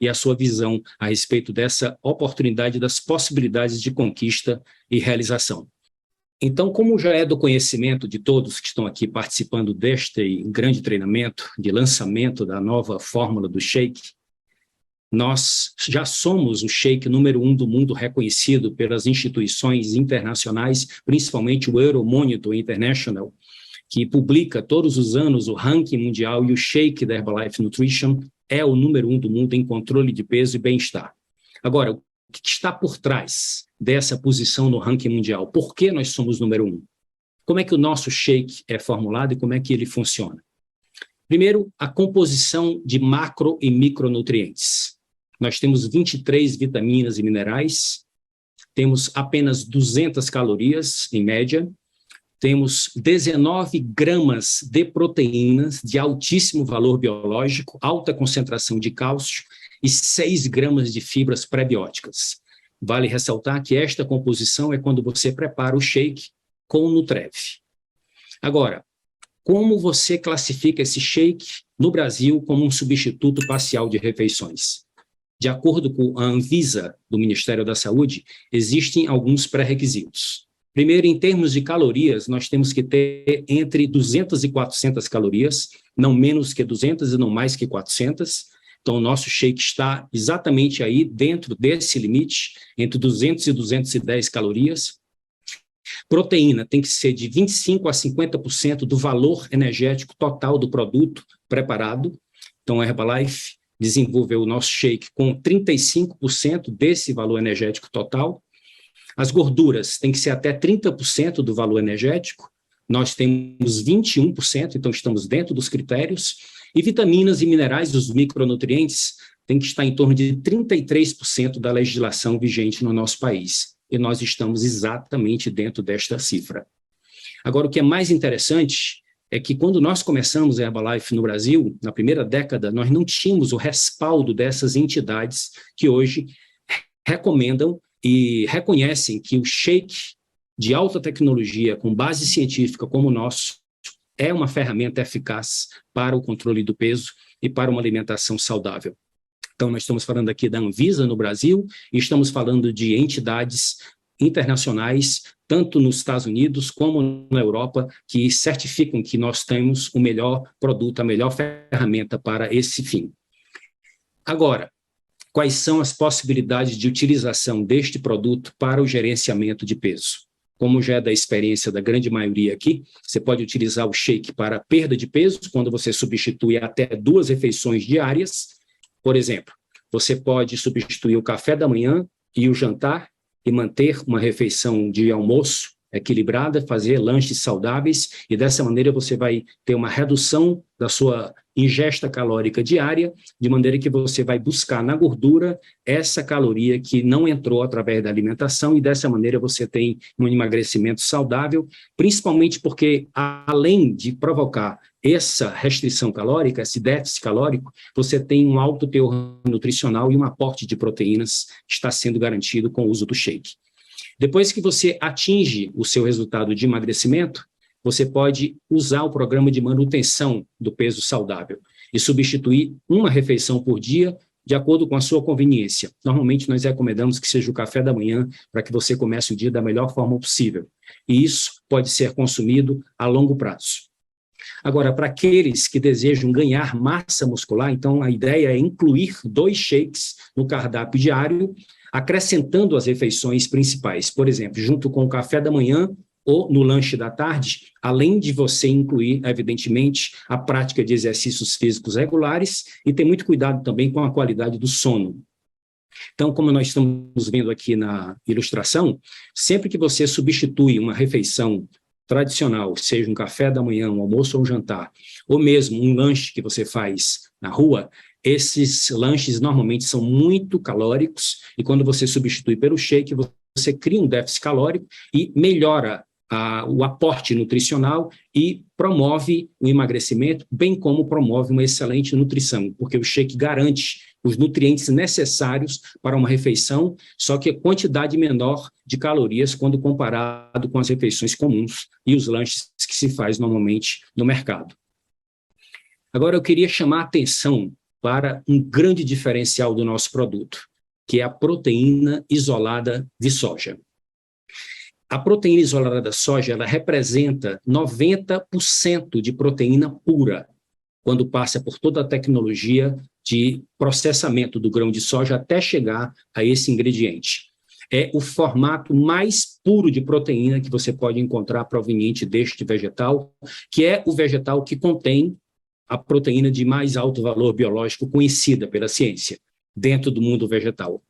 e a sua visão a respeito dessa oportunidade, das possibilidades de conquista e realização. Então, como já é do conhecimento de todos que estão aqui participando deste grande treinamento de lançamento da nova fórmula do shake, nós já somos o shake número 1 do mundo, reconhecido pelas instituições internacionais, principalmente o Euromonitor International, que publica todos os anos o ranking mundial, e o shake da Herbalife Nutrition é o número 1 do mundo em controle de peso e bem-estar. Agora, o que está por trás dessa posição no ranking mundial? Por que nós somos número 1? Como é que o nosso shake é formulado e como é que ele funciona? Primeiro, a composição de macro e micronutrientes. Nós temos 23 vitaminas e minerais, temos apenas 200 calorias, em média, temos 19 gramas de proteínas de altíssimo valor biológico, alta concentração de cálcio e 6 gramas de fibras pré-bióticas. Vale ressaltar que esta composição é quando você prepara o shake com o Nutrev. Agora, como você classifica esse shake no Brasil como um substituto parcial de refeições? De acordo com a Anvisa, do Ministério da Saúde, existem alguns pré-requisitos. Primeiro, em termos de calorias, nós temos que ter entre 200 e 400 calorias, não menos que 200 e não mais que 400. Então, o nosso shake está exatamente aí dentro desse limite, entre 200 e 210 calorias. Proteína tem que ser de 25% a 50% do valor energético total do produto preparado. Então, a Herbalife desenvolveu o nosso shake com 35% desse valor energético total. As gorduras têm que ser até 30% do valor energético. Nós temos 21%, então estamos dentro dos critérios. E vitaminas e minerais, os micronutrientes, têm que estar em torno de 33% da legislação vigente no nosso país. E nós estamos exatamente dentro desta cifra. Agora, o que é mais interessante é que quando nós começamos a Herbalife no Brasil, na primeira década, nós não tínhamos o respaldo dessas entidades que hoje recomendam e reconhecem que o shake de alta tecnologia, com base científica como o nosso, é uma ferramenta eficaz para o controle do peso e para uma alimentação saudável. Então, nós estamos falando aqui da Anvisa no Brasil e estamos falando de entidades internacionais, tanto nos Estados Unidos como na Europa, que certificam que nós temos o melhor produto, a melhor ferramenta para esse fim. Agora, quais são as possibilidades de utilização deste produto para o gerenciamento de peso? Como já é da experiência da grande maioria aqui, você pode utilizar o shake para perda de peso, quando você substitui até 2 refeições diárias. Por exemplo, você pode substituir o café da manhã e o jantar e manter uma refeição de almoço equilibrada, fazer lanches saudáveis, e dessa maneira você vai ter uma redução da sua ingesta calórica diária, de maneira que você vai buscar na gordura essa caloria que não entrou através da alimentação, e dessa maneira você tem um emagrecimento saudável, principalmente porque, além de provocar essa restrição calórica, esse déficit calórico, você tem um alto teor nutricional e um aporte de proteínas que está sendo garantido com o uso do shake. Depois que você atinge o seu resultado de emagrecimento, você pode usar o programa de manutenção do peso saudável e substituir uma refeição por dia de acordo com a sua conveniência. Normalmente, nós recomendamos que seja o café da manhã para que você comece o dia da melhor forma possível. E isso pode ser consumido a longo prazo. Agora, para aqueles que desejam ganhar massa muscular, então a ideia é incluir 2 shakes no cardápio diário, acrescentando as refeições principais. Por exemplo, junto com o café da manhã ou no lanche da tarde, além de você incluir, evidentemente, a prática de exercícios físicos regulares e ter muito cuidado também com a qualidade do sono. Então, como nós estamos vendo aqui na ilustração, sempre que você substitui uma refeição tradicional, seja um café da manhã, um almoço ou um jantar, ou mesmo um lanche que você faz na rua, esses lanches normalmente são muito calóricos, e quando você substitui pelo shake, você cria um déficit calórico e melhora o aporte nutricional e promove o emagrecimento, bem como promove uma excelente nutrição, porque o shake garante os nutrientes necessários para uma refeição, só que a quantidade menor de calorias quando comparado com as refeições comuns e os lanches que se faz normalmente no mercado. Agora, eu queria chamar a atenção para um grande diferencial do nosso produto, que é a proteína isolada de soja. A proteína isolada da soja, ela representa 90% de proteína pura, quando passa por toda a tecnologia de processamento do grão de soja até chegar a esse ingrediente. É o formato mais puro de proteína que você pode encontrar proveniente deste vegetal, que é o vegetal que contém a proteína de mais alto valor biológico conhecida pela ciência, dentro do mundo vegetal.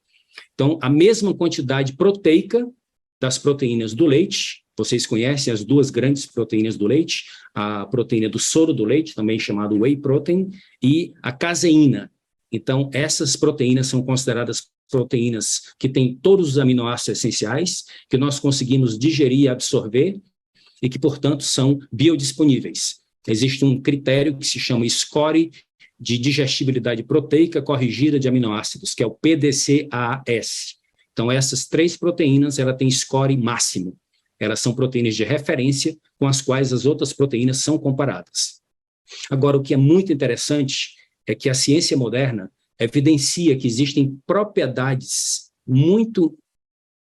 Então, a mesma quantidade proteica das proteínas do leite, vocês conhecem as duas grandes proteínas do leite, a proteína do soro do leite, também chamado whey protein, e a caseína. Então, essas proteínas são consideradas proteínas que têm todos os aminoácidos essenciais, que nós conseguimos digerir e absorver, e que, portanto, são biodisponíveis. Existe um critério que se chama score de digestibilidade proteica corrigida de aminoácidos, que é o PDCAAS. Então, essas três proteínas, ela tem score máximo. Elas são proteínas de referência com as quais as outras proteínas são comparadas. Agora, o que é muito interessante é que a ciência moderna evidencia que existem propriedades muito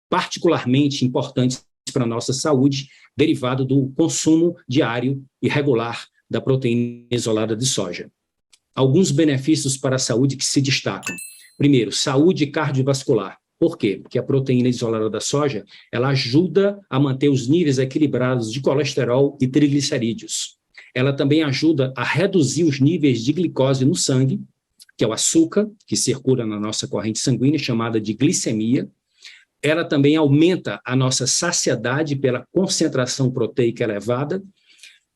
particularmente importantes para a nossa saúde, derivado do consumo diário e regular da proteína isolada de soja. Alguns benefícios para a saúde que se destacam. Primeiro, saúde cardiovascular. Por quê? Porque a proteína isolada da soja, ela ajuda a manter os níveis equilibrados de colesterol e triglicerídeos. Ela também ajuda a reduzir os níveis de glicose no sangue, que é o açúcar que circula na nossa corrente sanguínea, chamada de glicemia. Ela também aumenta a nossa saciedade pela concentração proteica elevada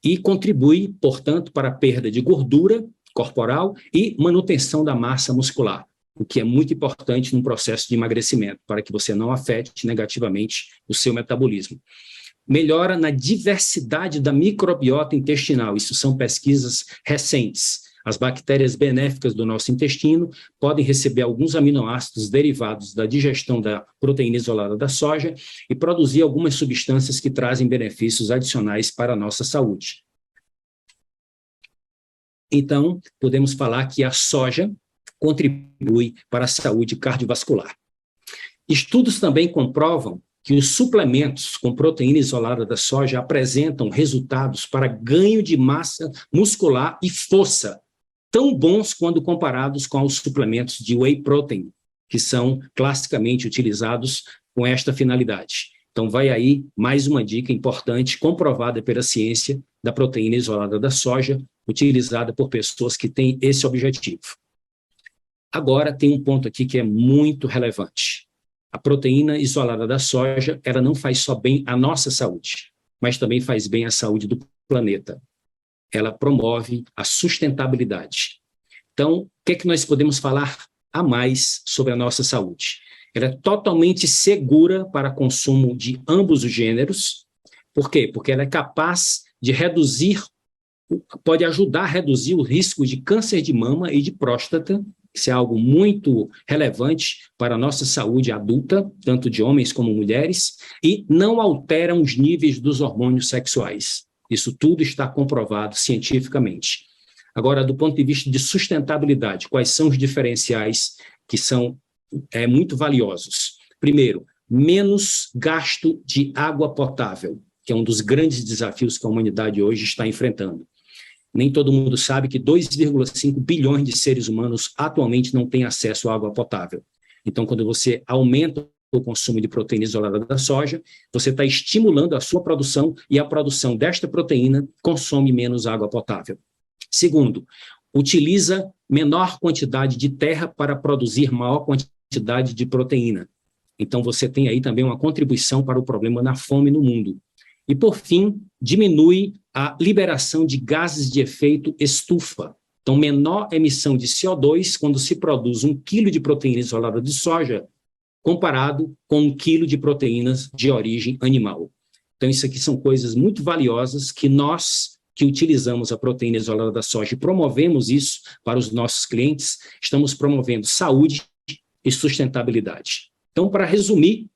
e contribui, portanto, para a perda de gordura corporal e manutenção da massa muscular, o que é muito importante num processo de emagrecimento, para que você não afete negativamente o seu metabolismo. Melhora na diversidade da microbiota intestinal, isso são pesquisas recentes. As bactérias benéficas do nosso intestino podem receber alguns aminoácidos derivados da digestão da proteína isolada da soja e produzir algumas substâncias que trazem benefícios adicionais para a nossa saúde. Então, podemos falar que a soja contribui para a saúde cardiovascular. Estudos também comprovam que os suplementos com proteína isolada da soja apresentam resultados para ganho de massa muscular e força, tão bons quando comparados com os suplementos de whey protein, que são classicamente utilizados com esta finalidade. Então, vai aí mais uma dica importante, comprovada pela ciência, da proteína isolada da soja, utilizada por pessoas que têm esse objetivo. Agora, tem um ponto aqui que é muito relevante. A proteína isolada da soja, ela não faz só bem à nossa saúde, mas também faz bem à saúde do planeta. Ela promove a sustentabilidade. Então, o que é que nós podemos falar a mais sobre a nossa saúde? Ela é totalmente segura para consumo de ambos os gêneros. Por quê? Porque ela é capaz de reduzir, pode ajudar a reduzir o risco de câncer de mama e de próstata. Isso é algo muito relevante para a nossa saúde adulta, tanto de homens como mulheres, e não alteram os níveis dos hormônios sexuais. Isso tudo está comprovado cientificamente. Agora, do ponto de vista de sustentabilidade, quais são os diferenciais que são muito valiosos? Primeiro, menos gasto de água potável, que é um dos grandes desafios que a humanidade hoje está enfrentando. Nem todo mundo sabe que 2,5 bilhões de seres humanos atualmente não têm acesso à água potável. Então, quando você aumenta o consumo de proteína isolada da soja, você está estimulando a sua produção e a produção desta proteína consome menos água potável. Segundo, utiliza menor quantidade de terra para produzir maior quantidade de proteína. Então, você tem aí também uma contribuição para o problema da fome no mundo. E, por fim, diminui a liberação de gases de efeito estufa. Então, menor emissão de CO2 quando se produz 1 quilo de proteína isolada de soja, comparado com 1 quilo de proteínas de origem animal. Então, isso aqui são coisas muito valiosas que nós, que utilizamos a proteína isolada da soja e promovemos isso para os nossos clientes, estamos promovendo saúde e sustentabilidade. Então, para resumir,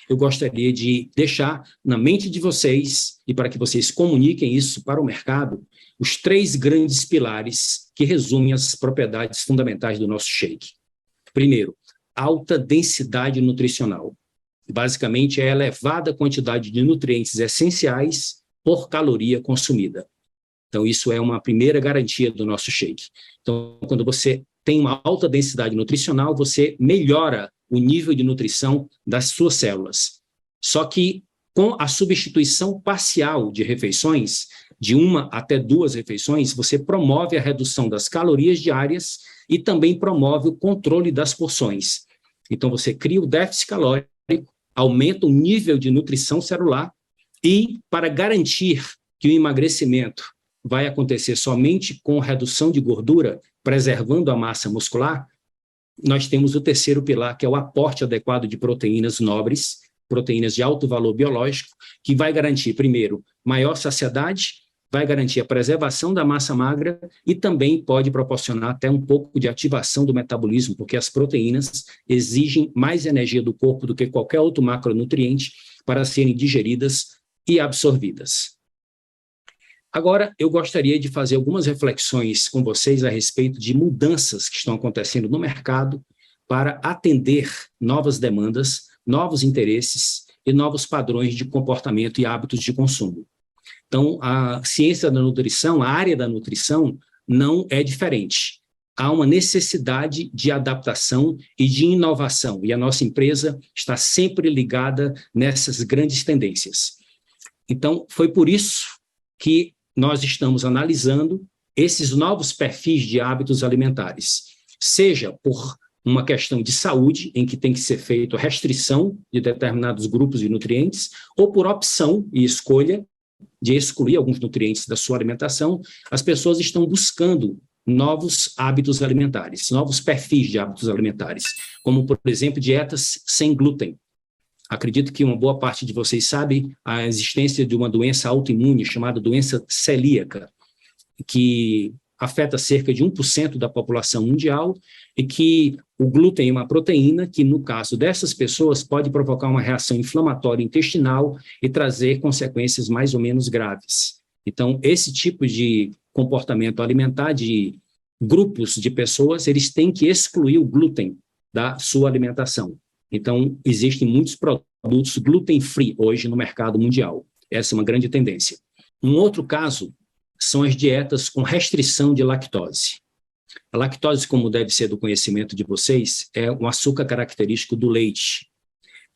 eu gostaria de deixar na mente de vocês, e para que vocês comuniquem isso para o mercado, os 3 grandes pilares que resumem as propriedades fundamentais do nosso shake. Primeiro, alta densidade nutricional. Basicamente, é a elevada quantidade de nutrientes essenciais por caloria consumida. Então, isso é uma primeira garantia do nosso shake. Então, quando você tem uma alta densidade nutricional, você melhora o nível de nutrição das suas células. Só que, com a substituição parcial de refeições, de 1 até 2 refeições, você promove a redução das calorias diárias e também promove o controle das porções. Então, você cria o déficit calórico, aumenta o nível de nutrição celular e, para garantir que o emagrecimento vai acontecer somente com redução de gordura, preservando a massa muscular, nós temos o terceiro pilar, que é o aporte adequado de proteínas nobres, proteínas de alto valor biológico, que vai garantir, primeiro, maior saciedade, vai garantir a preservação da massa magra e também pode proporcionar até um pouco de ativação do metabolismo, porque as proteínas exigem mais energia do corpo do que qualquer outro macronutriente para serem digeridas e absorvidas. Agora, eu gostaria de fazer algumas reflexões com vocês a respeito de mudanças que estão acontecendo no mercado para atender novas demandas, novos interesses e novos padrões de comportamento e hábitos de consumo. Então, a ciência da nutrição, a área da nutrição, não é diferente. Há uma necessidade de adaptação e de inovação, e a nossa empresa está sempre ligada nessas grandes tendências. Então, foi por isso que nós estamos analisando esses novos perfis de hábitos alimentares, seja por uma questão de saúde, em que tem que ser feita restrição de determinados grupos de nutrientes, ou por opção e escolha de excluir alguns nutrientes da sua alimentação, as pessoas estão buscando novos hábitos alimentares, novos perfis de hábitos alimentares, como, por exemplo, dietas sem glúten. Acredito que uma boa parte de vocês sabe a existência de uma doença autoimune chamada doença celíaca, que afeta cerca de 1% da população mundial e que o glúten é uma proteína que, no caso dessas pessoas, pode provocar uma reação inflamatória intestinal e trazer consequências mais ou menos graves. Então, esse tipo de comportamento alimentar de grupos de pessoas, eles têm que excluir o glúten da sua alimentação. Então, existem muitos produtos gluten-free hoje no mercado mundial. Essa é uma grande tendência. Um outro caso são as dietas com restrição de lactose. A lactose, como deve ser do conhecimento de vocês, é um açúcar característico do leite.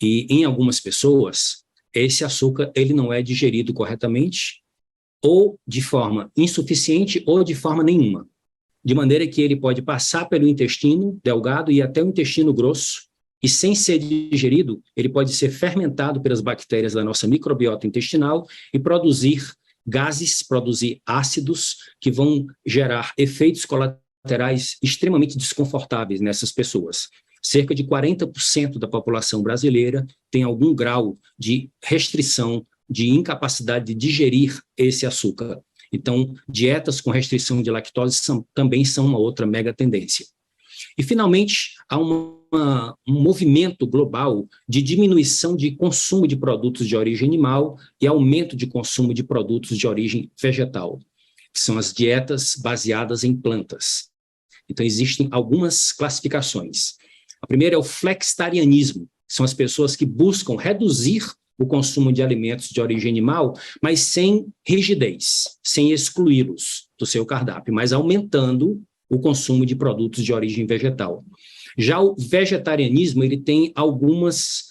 E em algumas pessoas, esse açúcar ele não é digerido corretamente, ou de forma insuficiente, ou de forma nenhuma. De maneira que ele pode passar pelo intestino delgado e até o intestino grosso, e sem ser digerido, ele pode ser fermentado pelas bactérias da nossa microbiota intestinal e produzir gases, produzir ácidos que vão gerar efeitos colaterais extremamente desconfortáveis nessas pessoas. Cerca de 40% da população brasileira tem algum grau de restrição, de incapacidade de digerir esse açúcar. Então, dietas com restrição de lactose também são uma outra mega tendência. E, finalmente, há um movimento global de diminuição de consumo de produtos de origem animal e aumento de consumo de produtos de origem vegetal, que são as dietas baseadas em plantas. Então, existem algumas classificações. A primeira é o flexitarianismo, que são as pessoas que buscam reduzir o consumo de alimentos de origem animal, mas sem rigidez, sem excluí-los do seu cardápio, mas aumentando o consumo de produtos de origem vegetal. Já o vegetarianismo, ele tem alguns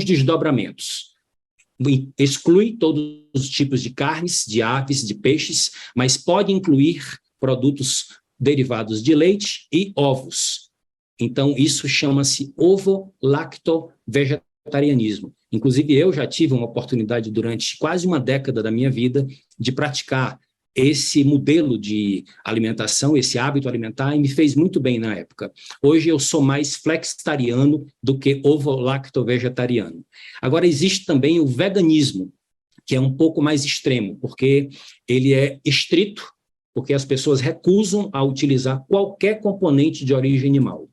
desdobramentos. Exclui todos os tipos de carnes, de aves, de peixes, mas pode incluir produtos derivados de leite e ovos. Então, isso chama-se ovo-lacto-vegetarianismo. Inclusive, eu já tive uma oportunidade durante quase uma década da minha vida de praticar esse modelo de alimentação, esse hábito alimentar, e me fez muito bem na época. Hoje eu sou mais flexitariano do que ovo-lacto-vegetariano. Agora, existe também o veganismo, que é um pouco mais extremo, porque ele é estrito, porque as pessoas recusam a utilizar qualquer componente de origem animal,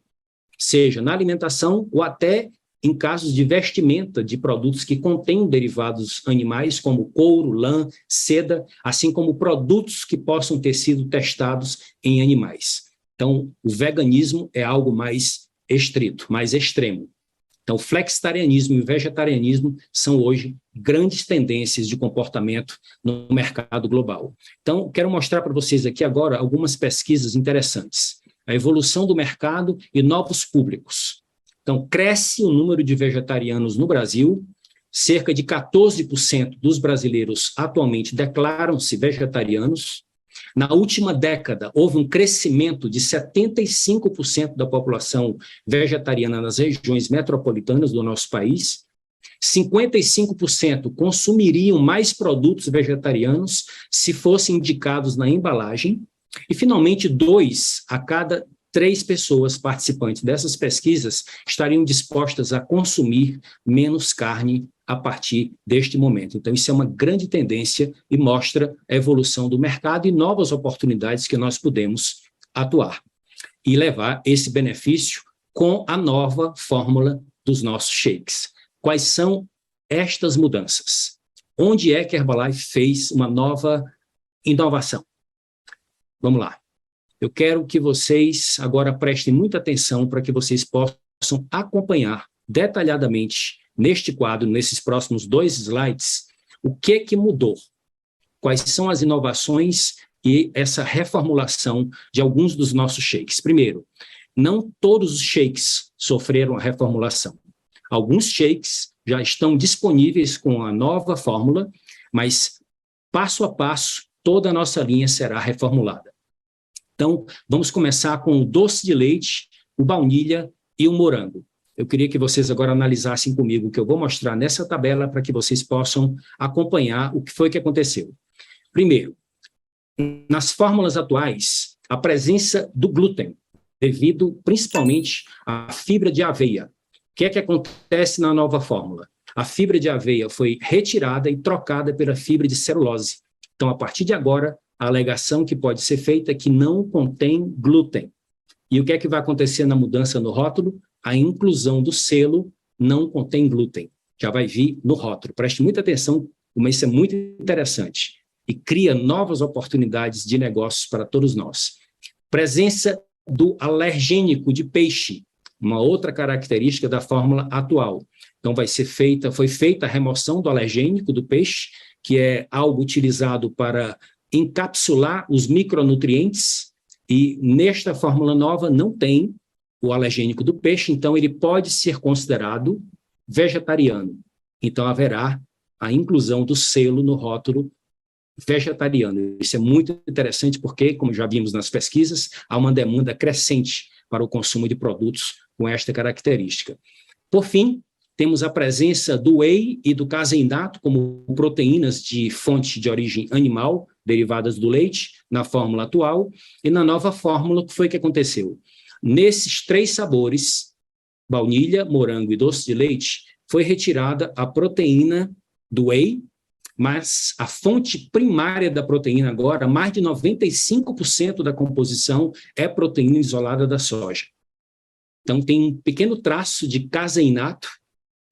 seja na alimentação ou até em casos de vestimenta de produtos que contêm derivados animais, como couro, lã, seda, assim como produtos que possam ter sido testados em animais. Então, o veganismo é algo mais estrito, mais extremo. Então, o flexitarianismo e o vegetarianismo são hoje grandes tendências de comportamento no mercado global. Então, quero mostrar para vocês aqui agora algumas pesquisas interessantes. A evolução do mercado e novos públicos. Então, cresce o número de vegetarianos no Brasil, cerca de 14% dos brasileiros atualmente declaram-se vegetarianos. Na última década, houve um crescimento de 75% da população vegetariana nas regiões metropolitanas do nosso país. 55% consumiriam mais produtos vegetarianos se fossem indicados na embalagem. E, finalmente, 2 a cada 3 pessoas participantes dessas pesquisas estariam dispostas a consumir menos carne a partir deste momento. Então, isso é uma grande tendência e mostra a evolução do mercado e novas oportunidades que nós podemos atuar e levar esse benefício com a nova fórmula dos nossos shakes. Quais são estas mudanças? Onde é que a Herbalife fez uma nova inovação? Vamos lá. Eu quero que vocês agora prestem muita atenção para que vocês possam acompanhar detalhadamente neste quadro, nesses próximos 2 slides, o que mudou, quais são as inovações e essa reformulação de alguns dos nossos shakes. Primeiro, não todos os shakes sofreram a reformulação. Alguns shakes já estão disponíveis com a nova fórmula, mas passo a passo toda a nossa linha será reformulada. Então, vamos começar com o doce de leite, o baunilha e o morango. Eu queria que vocês agora analisassem comigo o que eu vou mostrar nessa tabela para que vocês possam acompanhar o que foi que aconteceu. Primeiro, nas fórmulas atuais, a presença do glúten, devido principalmente à fibra de aveia. O que é que acontece na nova fórmula? A fibra de aveia foi retirada e trocada pela fibra de celulose. Então, a partir de agora, a alegação que pode ser feita é que não contém glúten. E o que é que vai acontecer na mudança no rótulo? A inclusão do selo não contém glúten. Já vai vir no rótulo. Preste muita atenção, mas isso é muito interessante. E cria novas oportunidades de negócios para todos nós. Presença do alergênico de peixe, uma outra característica da fórmula atual. Então, foi feita a remoção do alergênico do peixe, que é algo utilizado para encapsular os micronutrientes, e nesta fórmula nova não tem o alergênico do peixe, então ele pode ser considerado vegetariano. Então haverá a inclusão do selo no rótulo vegetariano. Isso é muito interessante porque, como já vimos nas pesquisas, há uma demanda crescente para o consumo de produtos com esta característica. Por fim, temos a presença do whey e do caseinato como proteínas de fonte de origem animal, derivadas do leite, na fórmula atual. E na nova fórmula, o que foi que aconteceu? Nesses 3 sabores, baunilha, morango e doce de leite, foi retirada a proteína do whey, mas a fonte primária da proteína agora, mais de 95% da composição é proteína isolada da soja. Então, tem um pequeno traço de caseinato,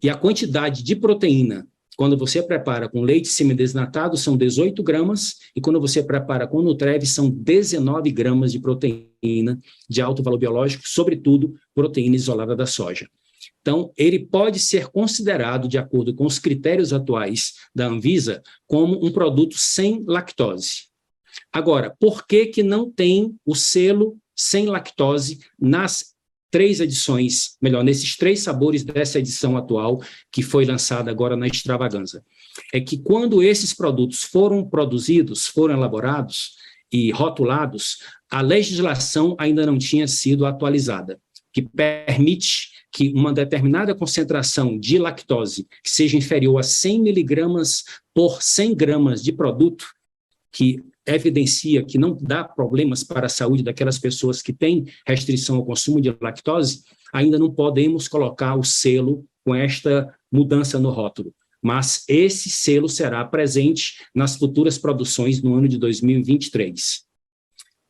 e a quantidade de proteína, quando você prepara com leite semidesnatado, são 18 gramas, e quando você prepara com Nutrev, são 19 gramas de proteína de alto valor biológico, sobretudo proteína isolada da soja. Então, ele pode ser considerado, de acordo com os critérios atuais da Anvisa, como um produto sem lactose. Agora, por que não tem o selo sem lactose nas 3 edições, melhor, nesses 3 sabores dessa edição atual, que foi lançada agora na Extravaganza? É que quando esses produtos foram produzidos, foram elaborados e rotulados, a legislação ainda não tinha sido atualizada, que permite que uma determinada concentração de lactose, que seja inferior a 100 miligramas por 100 gramas de produto, que evidencia que não dá problemas para a saúde daquelas pessoas que têm restrição ao consumo de lactose, ainda não podemos colocar o selo com esta mudança no rótulo. Mas esse selo será presente nas futuras produções no ano de 2023.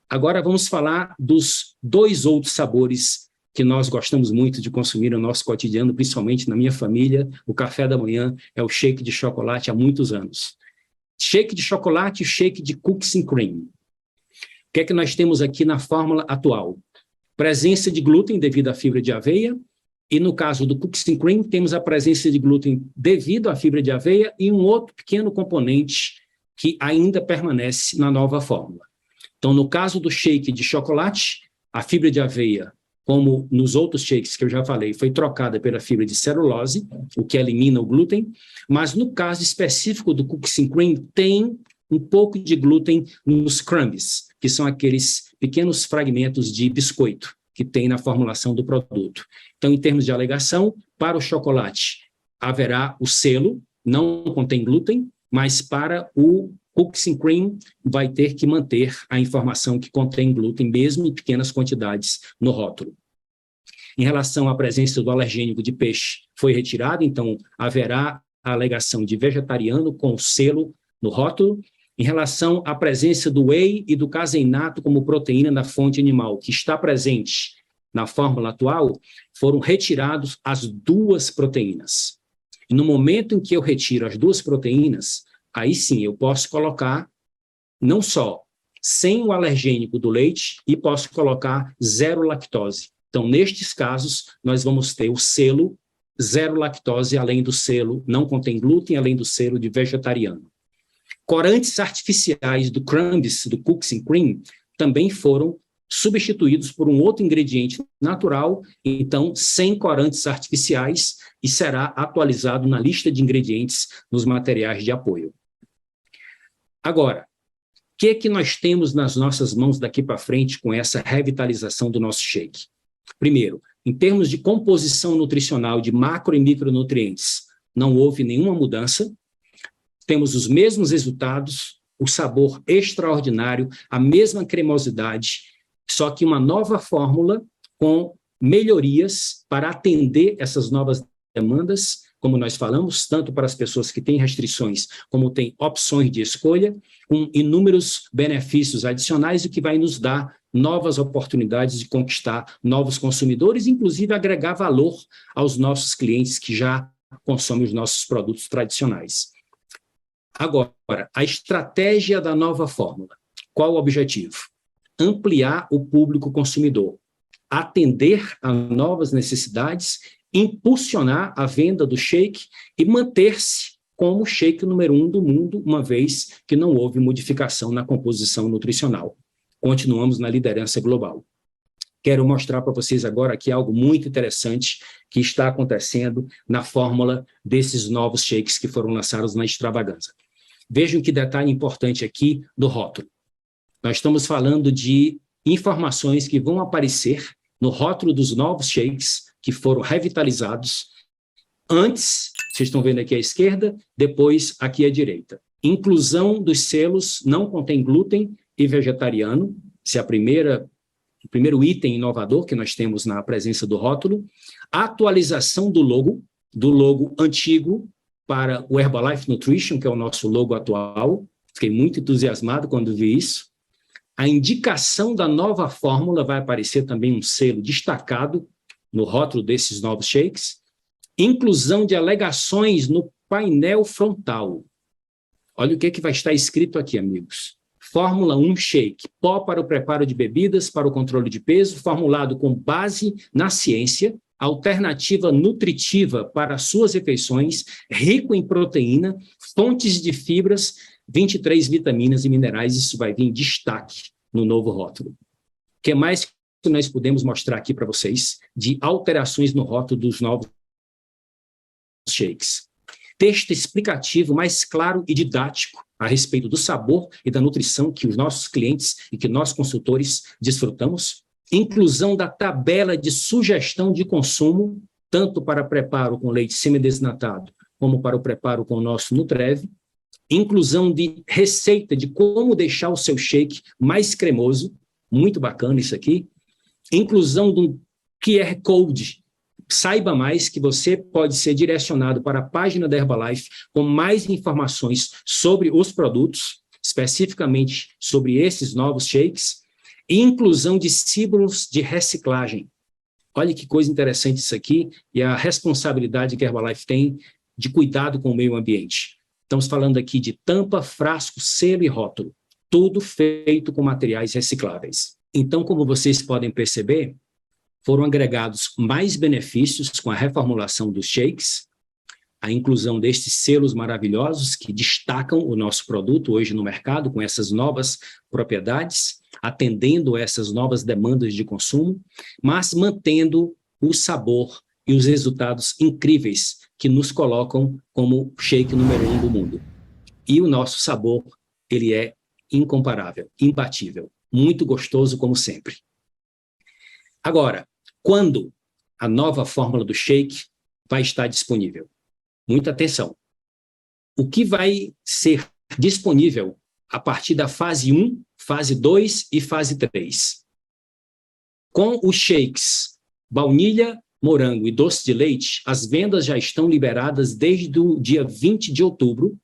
Agora vamos falar dos 2 outros sabores que nós gostamos muito de consumir no nosso cotidiano, principalmente na minha família, o café da manhã é o shake de chocolate há muitos anos. Shake de chocolate e shake de cookies and cream. O que é que nós temos aqui na fórmula atual? Presença de glúten devido à fibra de aveia, e no caso do cookies and cream, temos a presença de glúten devido à fibra de aveia e um outro pequeno componente que ainda permanece na nova fórmula. Então, no caso do shake de chocolate, a fibra de aveia, como nos outros shakes que eu já falei, foi trocada pela fibra de celulose, o que elimina o glúten, mas no caso específico do cookies and cream, tem um pouco de glúten nos crumbs, que são aqueles pequenos fragmentos de biscoito que tem na formulação do produto. Então, em termos de alegação, para o chocolate haverá o selo, não contém glúten, mas para o cookies and cream vai ter que manter a informação que contém glúten, mesmo em pequenas quantidades no rótulo. Em relação à presença do alergênico de peixe, foi retirado, então haverá a alegação de vegetariano com o selo no rótulo. Em relação à presença do whey e do caseinato como proteína na fonte animal, que está presente na fórmula atual, foram retirados as duas proteínas. E no momento em que eu retiro as duas proteínas, aí sim eu posso colocar não só sem o alergênico do leite e posso colocar zero lactose. Então, nestes casos, nós vamos ter o selo zero lactose, além do selo não contém glúten, além do selo de vegetariano. Corantes artificiais do crumbs, do cookies and cream, também foram substituídos por um outro ingrediente natural, então sem corantes artificiais, e será atualizado na lista de ingredientes nos materiais de apoio. Agora, o que é que nós temos nas nossas mãos daqui para frente com essa revitalização do nosso shake? Primeiro, em termos de composição nutricional de macro e micronutrientes, não houve nenhuma mudança. Temos os mesmos resultados, o sabor extraordinário, a mesma cremosidade, só que uma nova fórmula com melhorias para atender essas novas demandas, como nós falamos, tanto para as pessoas que têm restrições, como têm opções de escolha, com inúmeros benefícios adicionais, o que vai nos dar novas oportunidades de conquistar novos consumidores, inclusive agregar valor aos nossos clientes que já consomem os nossos produtos tradicionais. Agora, a estratégia da nova fórmula. Qual o objetivo? Ampliar o público consumidor, atender a novas necessidades, impulsionar a venda do shake e manter-se como o shake número 1 do mundo, uma vez que não houve modificação na composição nutricional. Continuamos na liderança global. Quero mostrar para vocês agora aqui algo muito interessante que está acontecendo na fórmula desses novos shakes que foram lançados na Extravaganza. Vejam que detalhe importante aqui do rótulo. Nós estamos falando de informações que vão aparecer no rótulo dos novos shakes que foram revitalizados. Antes, vocês estão vendo aqui à esquerda, depois aqui à direita. Inclusão dos selos não contém glúten e vegetariano, esse é o primeiro item inovador que nós temos na presença do rótulo. Atualização do logo antigo para o Herbalife Nutrition, que é o nosso logo atual. Fiquei muito entusiasmado quando vi isso. A indicação da nova fórmula vai aparecer também um selo destacado no rótulo desses novos shakes. Inclusão de alegações no painel frontal. Olha o que vai estar escrito aqui, amigos. Fórmula 1 Shake, pó para o preparo de bebidas, para o controle de peso, formulado com base na ciência, alternativa nutritiva para suas refeições, rico em proteína, fontes de fibras, 23 vitaminas e minerais. Isso vai vir em destaque no novo rótulo. O que mais que nós podemos mostrar aqui para vocês de alterações no rótulo dos novos shakes? Texto explicativo mais claro e didático a respeito do sabor e da nutrição que os nossos clientes e que nós consultores desfrutamos. Inclusão da tabela de sugestão de consumo, tanto para preparo com leite semidesnatado, como para o preparo com o nosso Nutrev. Inclusão de receita de como deixar o seu shake mais cremoso, muito bacana isso aqui. Inclusão de um QR Code. Saiba mais que você pode ser direcionado para a página da Herbalife com mais informações sobre os produtos, especificamente sobre esses novos shakes, e inclusão de símbolos de reciclagem. Olha que coisa interessante isso aqui e a responsabilidade que a Herbalife tem de cuidado com o meio ambiente. Estamos falando aqui de tampa, frasco, selo e rótulo, tudo feito com materiais recicláveis. Então, como vocês podem perceber, foram agregados mais benefícios com a reformulação dos shakes, a inclusão destes selos maravilhosos que destacam o nosso produto hoje no mercado com essas novas propriedades, atendendo essas novas demandas de consumo, mas mantendo o sabor e os resultados incríveis que nos colocam como shake número 1 do mundo. E o nosso sabor, ele é incomparável, imbatível, muito gostoso como sempre. Agora, quando a nova fórmula do shake vai estar disponível? Muita atenção. O que vai ser disponível a partir da fase 1, fase 2 e fase 3? Com os shakes baunilha, morango e doce de leite, as vendas já estão liberadas desde o dia 20 de outubro,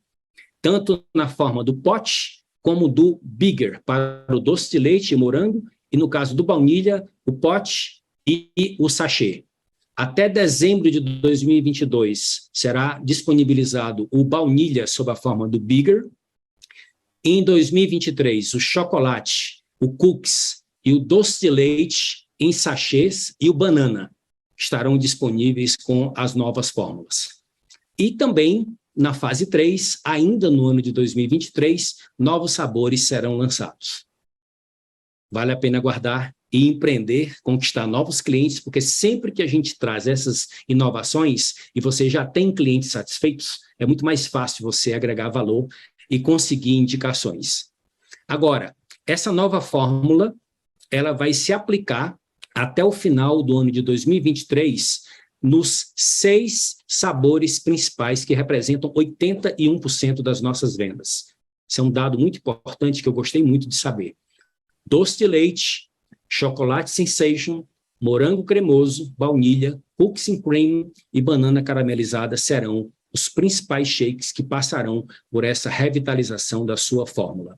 tanto na forma do pote como do bigger, para o doce de leite e morango, e no caso do baunilha, o pote e o sachê. Até dezembro de 2022 será disponibilizado o baunilha sob a forma do bigger. Em 2023, o chocolate, o cookies e o doce de leite em sachês e o banana estarão disponíveis com as novas fórmulas. E também, na fase 3, ainda no ano de 2023, novos sabores serão lançados. Vale a pena aguardar e empreender, conquistar novos clientes, porque sempre que a gente traz essas inovações e você já tem clientes satisfeitos, é muito mais fácil você agregar valor e conseguir indicações. Agora, essa nova fórmula, ela vai se aplicar até o final do ano de 2023 nos 6 sabores principais que representam 81% das nossas vendas. Isso é um dado muito importante que eu gostei muito de saber. Doce de leite, chocolate sensation, morango cremoso, baunilha, cookies and cream e banana caramelizada serão os principais shakes que passarão por essa revitalização da sua fórmula.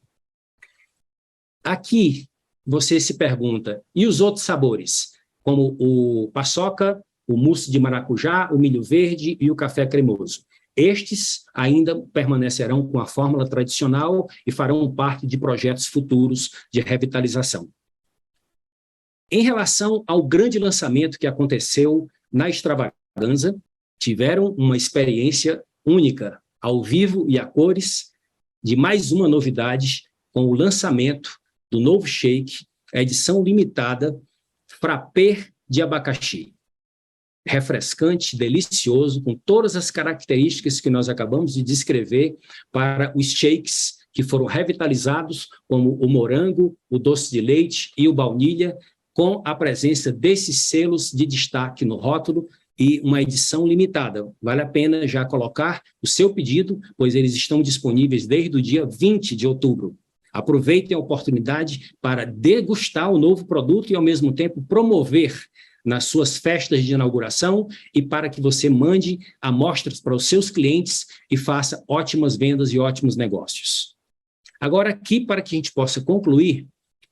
Aqui você se pergunta, e os outros sabores? Como o paçoca, o mousse de maracujá, o milho verde e o café cremoso. Estes ainda permanecerão com a fórmula tradicional e farão parte de projetos futuros de revitalização. Em relação ao grande lançamento que aconteceu na Extravaganza, tiveram uma experiência única, ao vivo e a cores, de mais uma novidade com o lançamento do novo shake, a edição limitada, frappé de abacaxi. Refrescante, delicioso, com todas as características que nós acabamos de descrever para os shakes que foram revitalizados, como o morango, o doce de leite e o baunilha, com a presença desses selos de destaque no rótulo e uma edição limitada. Vale a pena já colocar o seu pedido, pois eles estão disponíveis desde o dia 20 de outubro. Aproveitem a oportunidade para degustar o novo produto e, ao mesmo tempo, promover nas suas festas de inauguração e para que você mande amostras para os seus clientes e faça ótimas vendas e ótimos negócios. Agora, aqui, para que a gente possa concluir,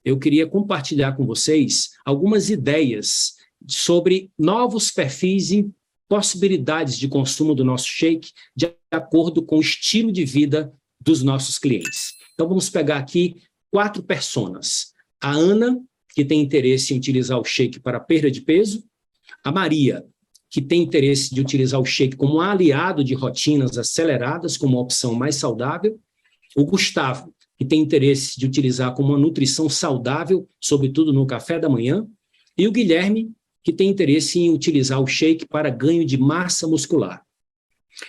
eu queria compartilhar com vocês algumas ideias sobre novos perfis e possibilidades de consumo do nosso shake de acordo com o estilo de vida dos nossos clientes. Então, vamos pegar aqui 4 personas. A Ana, que tem interesse em utilizar o shake para perda de peso. A Maria, que tem interesse de utilizar o shake como um aliado de rotinas aceleradas, como uma opção mais saudável. O Gustavo, que tem interesse de utilizar como uma nutrição saudável, sobretudo no café da manhã. E o Guilherme, que tem interesse em utilizar o shake para ganho de massa muscular.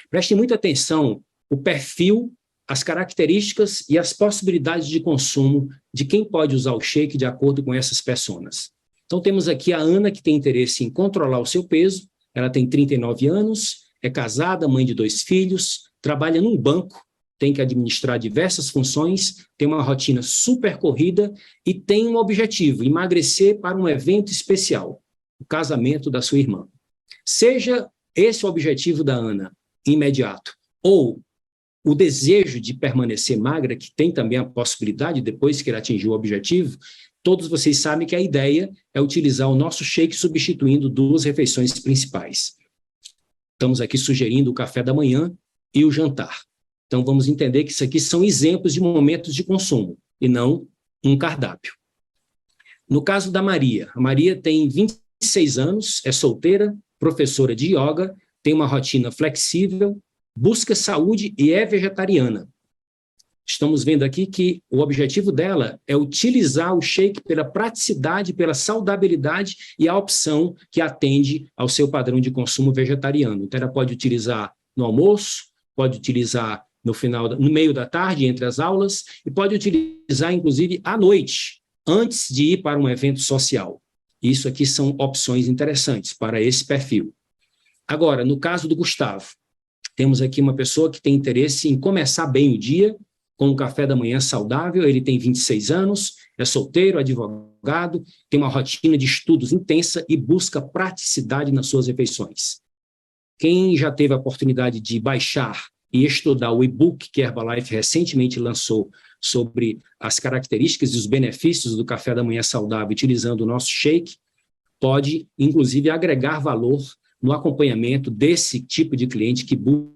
Prestem muita atenção o perfil, as características e as possibilidades de consumo de quem pode usar o shake de acordo com essas personas. Então, temos aqui a Ana, que tem interesse em controlar o seu peso. Ela tem 39 anos, é casada, mãe de 2 filhos, trabalha num banco, tem que administrar diversas funções, tem uma rotina super corrida e tem um objetivo, emagrecer para um evento especial, o casamento da sua irmã. Seja esse o objetivo da Ana, imediato, ou o desejo de permanecer magra, que tem também a possibilidade, depois que ela atingiu o objetivo, todos vocês sabem que a ideia é utilizar o nosso shake substituindo 2 refeições principais. Estamos aqui sugerindo o café da manhã e o jantar. Então, vamos entender que isso aqui são exemplos de momentos de consumo, e não um cardápio. No caso da Maria, a Maria tem 26 anos, é solteira, professora de yoga, tem uma rotina flexível, busca saúde e é vegetariana. Estamos vendo aqui que o objetivo dela é utilizar o shake pela praticidade, pela saudabilidade e a opção que atende ao seu padrão de consumo vegetariano. Então, ela pode utilizar no almoço, pode utilizar no meio da tarde, entre as aulas, e pode utilizar, inclusive, à noite, antes de ir para um evento social. Isso aqui são opções interessantes para esse perfil. Agora, no caso do Gustavo, temos aqui uma pessoa que tem interesse em começar bem o dia, com um café da manhã saudável. Ele tem 26 anos, é solteiro, advogado, tem uma rotina de estudos intensa e busca praticidade nas suas refeições. Quem já teve a oportunidade de baixar e estudar o e-book que a Herbalife recentemente lançou sobre as características e os benefícios do café da manhã saudável utilizando o nosso shake, pode, inclusive, agregar valor no acompanhamento desse tipo de cliente que busca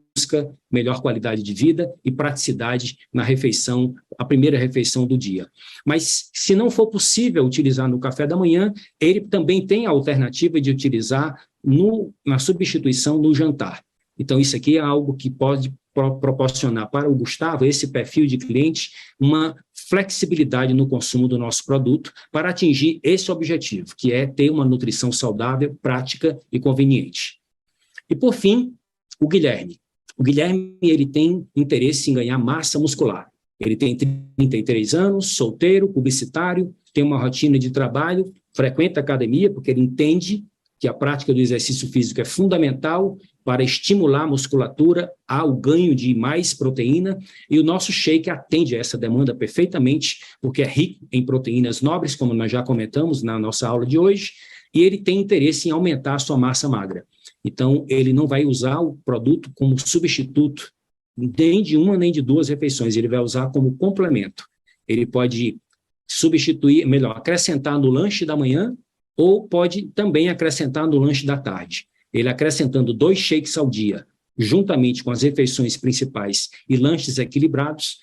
melhor qualidade de vida e praticidade na refeição, a primeira refeição do dia. Mas, se não for possível utilizar no café da manhã, ele também tem a alternativa de utilizar na substituição no jantar. Então, isso aqui é algo que pode proporcionar para o Gustavo, esse perfil de cliente, uma flexibilidade no consumo do nosso produto para atingir esse objetivo, que é ter uma nutrição saudável, prática e conveniente. E, por fim, o Guilherme. O Guilherme, ele tem interesse em ganhar massa muscular. Ele tem 33 anos, solteiro, publicitário, tem uma rotina de trabalho, frequenta a academia, porque ele entende que a prática do exercício físico é fundamental para estimular a musculatura ao ganho de mais proteína, e o nosso shake atende a essa demanda perfeitamente, porque é rico em proteínas nobres, como nós já comentamos na nossa aula de hoje, e ele tem interesse em aumentar a sua massa magra. Então, ele não vai usar o produto como substituto, nem de uma nem de 2 refeições, ele vai usar como complemento. Ele pode substituir, melhor, acrescentar no lanche da manhã, ou pode também acrescentar no lanche da tarde. Ele acrescentando 2 shakes ao dia, juntamente com as refeições principais e lanches equilibrados,